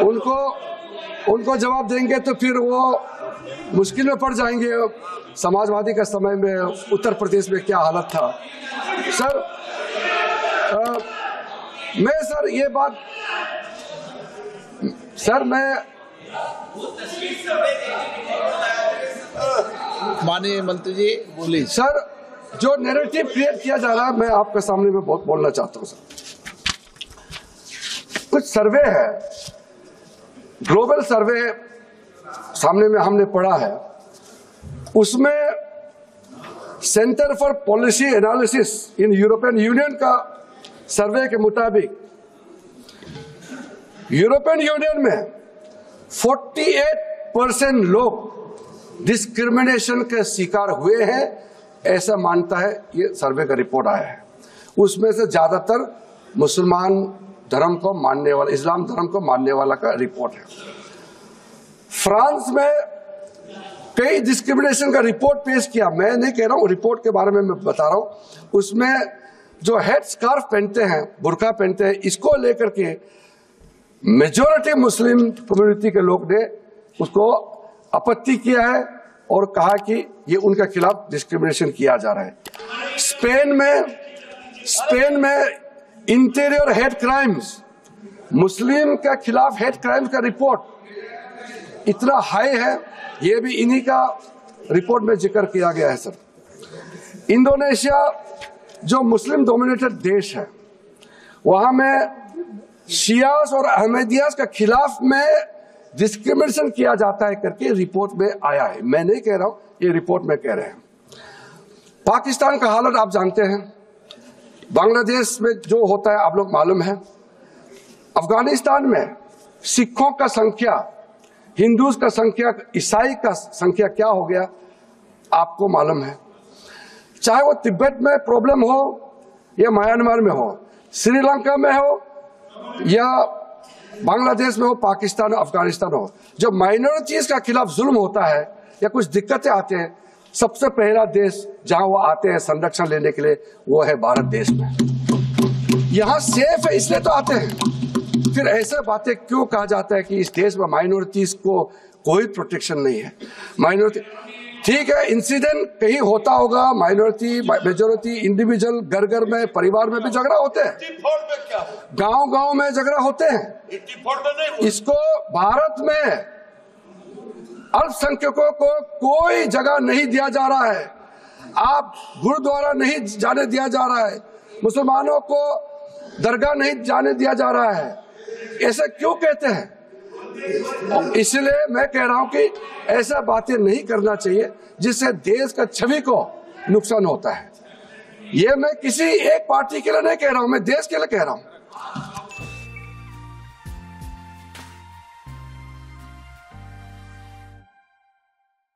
उनको जवाब देंगे तो फिर वो मुश्किल में पड़ जाएंगे। समाजवादी का समय में उत्तर प्रदेश में क्या हालत था सर। मैं सर ये बात सर मैं माननीय मंत्री जी बोलिए। सर जो नैरेटिव क्रिएट किया जा रहा है मैं आपके सामने में बहुत बोलना चाहता हूं सर। कुछ सर्वे है, ग्लोबल सर्वे सामने में हमने पढ़ा है, उसमें centre for policy analysis in European union का सर्वे के मुताबिक यूरोपियन यूनियन में 48% लोग डिस्क्रिमिनेशन के शिकार हुए हैं, ऐसा मानता है ये सर्वे का रिपोर्ट आया है। उसमें से ज्यादातर मुसलमान धर्म को मानने वाला, इस्लाम धर्म को मानने वाला का रिपोर्ट है। फ्रांस में कई डिस्क्रिमिनेशन का रिपोर्ट पेश किया, मैं नहीं कह रहा हूं, रिपोर्ट के बारे में मैं बता रहा हूं। उसमें जो हेड स्कार्फ पहनते हैं, बुर्का पहनते हैं, इसको लेकर के मेजॉरिटी मुस्लिम कम्युनिटी के लोग ने उसको आपत्ति किया है और कहा कि ये उनके खिलाफ डिस्क्रिमिनेशन किया जा रहा है। स्पेन में इंटीरियर हेड क्राइम्स, मुस्लिम के खिलाफ हेड क्राइम्स का रिपोर्ट इतना हाई है, ये भी इन्हीं का रिपोर्ट में जिक्र किया गया है सर। इंडोनेशिया जो मुस्लिम डोमिनेटेड देश है, वहां में शियास और अहमदियास के खिलाफ में डिस्क्रिमिनेशन किया जाता है करके रिपोर्ट में आया है। मैं नहीं कह रहा हूं, ये रिपोर्ट में कह रहे हैं। पाकिस्तान का हालत आप जानते हैं, बांग्लादेश में जो होता है आप लोग मालूम है, अफगानिस्तान में सिखों का संख्या, हिंदूज का संख्या, ईसाई का संख्या क्या हो गया आपको मालूम है। चाहे वो तिब्बत में प्रॉब्लम हो या म्यांमार में हो, श्रीलंका में हो या बांग्लादेश में हो, पाकिस्तान हो, अफगानिस्तान हो, जब माइनॉरिटीज का खिलाफ जुल्म होता है या कुछ दिक्कतें आते हैं, सबसे पहला देश जहां वो आते हैं संरक्षण लेने के लिए वो है भारत देश में। यहां सेफ है इसलिए तो आते हैं। फिर ऐसे बातें क्यों कहा जाता है कि इस देश में माइनॉरिटीज को कोई प्रोटेक्शन नहीं है। माइनॉरिटी ठीक है, इंसिडेंट कहीं होता होगा, माइनॉरिटी मेजॉरिटी इंडिविजुअल घर घर में परिवार में भी झगड़ा होते हैं, गांव गांव में झगड़ा होते हैं। इसको भारत में अल्पसंख्यकों को कोई जगह नहीं दिया जा रहा है। आप गुरुद्वारा नहीं जाने दिया जा रहा है, मुसलमानों को दरगाह नहीं जाने दिया जा रहा है। ऐसा क्यों कहते हैं? इसलिए मैं कह रहा हूं कि ऐसा बातें नहीं करना चाहिए जिससे देश का छवि को नुकसान होता है। ये मैं किसी एक पार्टी के लिए नहीं कह रहा हूं, मैं देश के लिए कह रहा हूं।